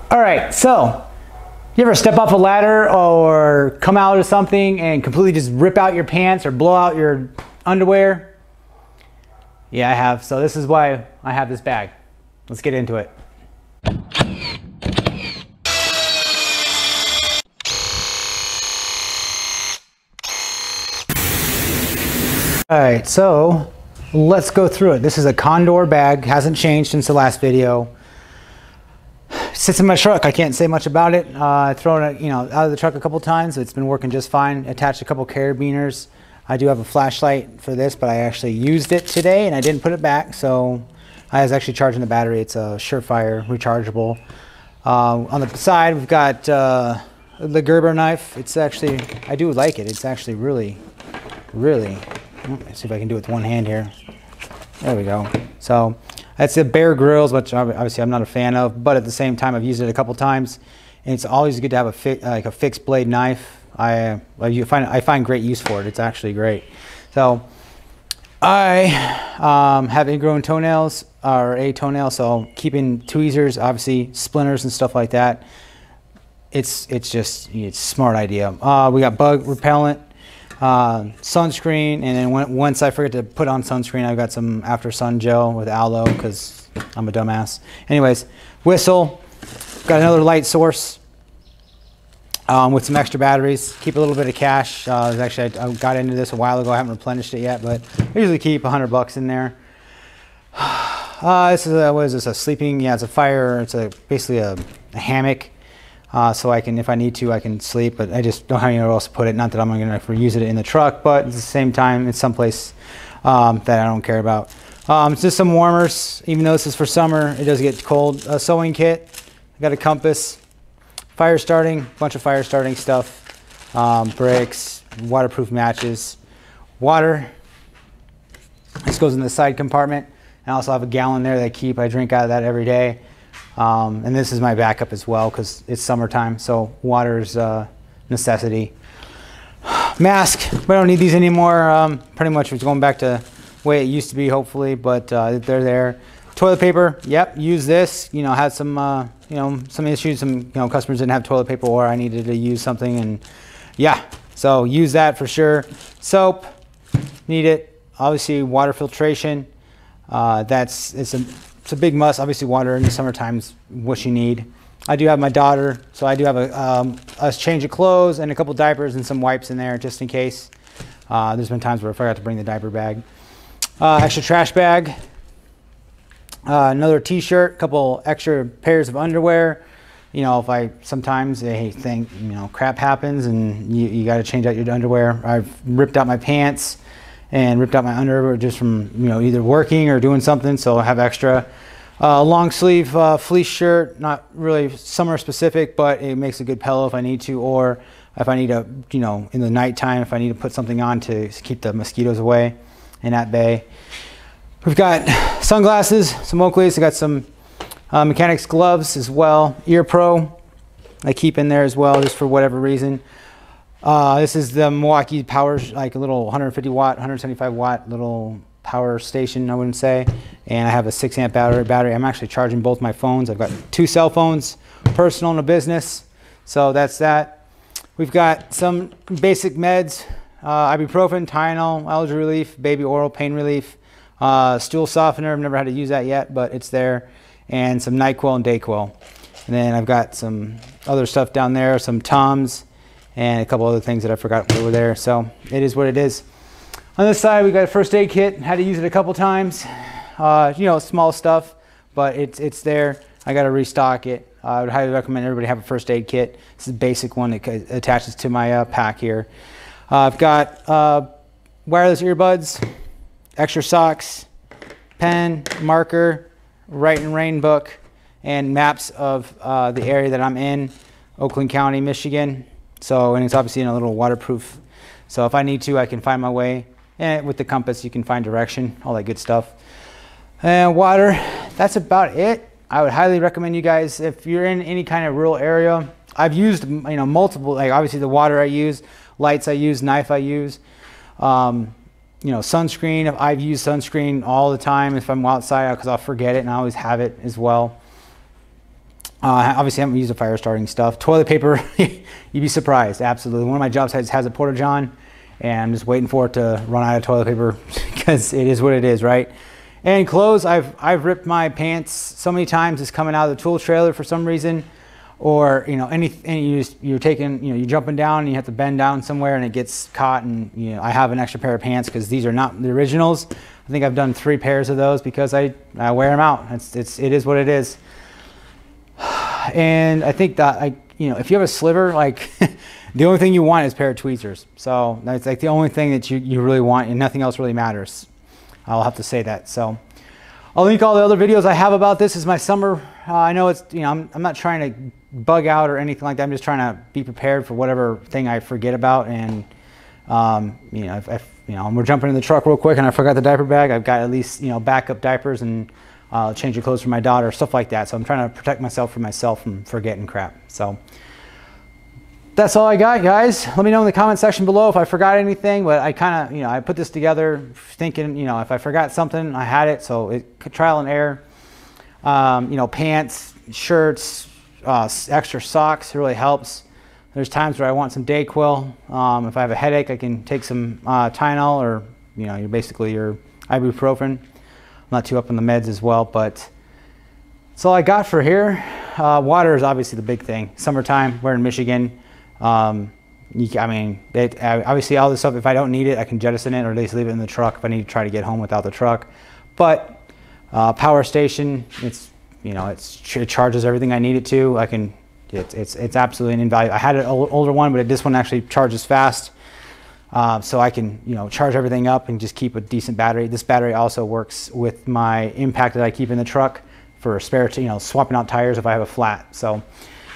All right, so you ever step off a ladder or come out of something and completely just rip out your pants or blow out your underwear? Yeah, I have. So this is why I have this bag. Let's get into it. All right, so let's go through it. This is a Condor bag, hasn't changed since the last video. Sits in my truck. I can't say much about it. I've thrown it, out of the truck a couple times. It's been working just fine. Attached a couple carabiners. I do have a flashlight for this, but I actually used it today and I didn't put it back. So I was actually charging the battery. It's a Surefire rechargeable. On the side, we've got the Gerber knife. It's actually, I do like it. It's actually really. Let's see if I can do it with one hand here. There we go. So that's a Bear Grylls, which obviously I'm not a fan of, but at the same time I've used it a couple times, and it's always good to have a fixed blade knife. I find great use for it. It's actually great. So I have ingrown toenails, or a toenail, so keeping tweezers, obviously splinters and stuff like that. It's a smart idea. We got bug repellent, sunscreen, and then once I forget to put on sunscreen, I've got some after sun gel with aloe because I'm a dumbass. Anyways, whistle, got another light source with some extra batteries. Keep a little bit of cash. Actually, I got into this a while ago. I haven't replenished it yet, but I usually keep $100 in there. This is what is this? A sleeping? Yeah, it's a fire. It's basically a hammock. So I can, if I need to, I can sleep, but I just don't have anywhere else to put it. Not that I'm going to use it in the truck, but at the same time, it's someplace that I don't care about. It's just some warmers. Even though this is for summer, it does get cold. A sewing kit. I got a compass. Fire starting, bunch of fire starting stuff. Bricks, waterproof matches, water. This goes in the side compartment. I also have a gallon there that I keep. I drink out of that every day. And this is my backup as well because it's summertime, so water's a necessity. Mask, we don't need these anymore. Pretty much it's going back to the way it used to be, hopefully, but they're there. Toilet paper, yep, use this. Had some, some issues. Some, customers didn't have toilet paper, or I needed to use something, and yeah, so use that for sure. Soap, need it. Obviously, water filtration. It's a big must. Obviously, water in the summertime is what you need. I do have my daughter, so I do have a change of clothes and a couple diapers and some wipes in there just in case. There's been times where I forgot to bring the diaper bag. Extra trash bag. Another t-shirt, a couple extra pairs of underwear. If sometimes a thing, crap happens and you got to change out your underwear. I've ripped out my pants and ripped out my underwear just from either working or doing something, so I have extra. Long sleeve fleece shirt, not really summer specific, but it makes a good pillow if I need to, or if I need to, in the nighttime, if I need to put something on to keep the mosquitoes away and at bay. We've got sunglasses, some Oakleys. I got some mechanics gloves as well. Ear Pro, I keep in there as well, just for whatever reason. This is the Milwaukee Power, like a little 150 watt, 175 watt little power station, I wouldn't say. And I have a 6 amp battery. I'm actually charging both my phones. I've got 2 cell phones, personal and a business. So that's that. We've got some basic meds, ibuprofen, Tylenol, allergy relief, baby oral pain relief, stool softener. I've never had to use that yet, but it's there. And some NyQuil and DayQuil. And then I've got some other stuff down there, some Tums, and a couple other things that I forgot over there. So it is what it is. On this side, we got a first aid kit. Had to use it a couple times. Small stuff, but it's there. I got to restock it. I would highly recommend everybody have a first aid kit. This is a basic one that attaches to my pack here. I've got wireless earbuds, extra socks, pen, marker, Write and Rain book, and maps of the area that I'm in, Oakland County, Michigan. And it's obviously in a little waterproof. So if I need to, I can find my way. And with the compass, you can find direction, all that good stuff. And water, that's about it. I would highly recommend you guys, if you're in any kind of rural area. I've used, multiple, like obviously the water I use, lights I use, knife I use. Sunscreen, I've used sunscreen all the time if I'm outside because I'll forget it and I always have it as well. Obviously, I haven't used the fire starting stuff. Toilet paper, you'd be surprised. Absolutely. One of my job sites has a porta-john, and I'm just waiting for it to run out of toilet paper because it is what it is, right? And clothes, I've ripped my pants so many times just coming out of the tool trailer for some reason, or you're taking, you're jumping down and you have to bend down somewhere and it gets caught, and I have an extra pair of pants because these are not the originals. I think I've done 3 pairs of those because I wear them out. It is what it is. And I think that if you have a sliver, like the only thing you want is a pair of tweezers. So that's like the only thing that you really want, and nothing else really matters. I'll have to say that. So I'll link all the other videos I have about this. Is my summer. I know it's, I'm not trying to bug out or anything like that. I'm just trying to be prepared for whatever thing I forget about. And if we're jumping in the truck real quick and I forgot the diaper bag, I've got at least backup diapers and change of clothes for my daughter, stuff like that. So I'm trying to protect myself from forgetting crap. So that's all I got, guys. Let me know in the comment section below if I forgot anything, but I kind of, I put this together thinking, if I forgot something, I had it. So it trial and error. Pants, shirts, extra socks, it really helps. There's times where I want some Dayquil. If I have a headache, I can take some Tylenol, or basically your ibuprofen. I'm not too up on the meds as well, but that's all I got for here. Water is obviously the big thing. Summertime, we're in Michigan. Obviously all this stuff, if I don't need it, I can jettison it or at least leave it in the truck if I need to try to get home without the truck. But power station, it charges everything I need it to. It's absolutely invaluable. I had an older one, but this one actually charges fast. So I can, charge everything up and just keep a decent battery. This battery also works with my impact that I keep in the truck for spare, swapping out tires if I have a flat. So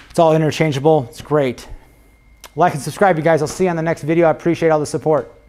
it's all interchangeable. It's great. Like and subscribe, you guys. I'll see you on the next video. I appreciate all the support.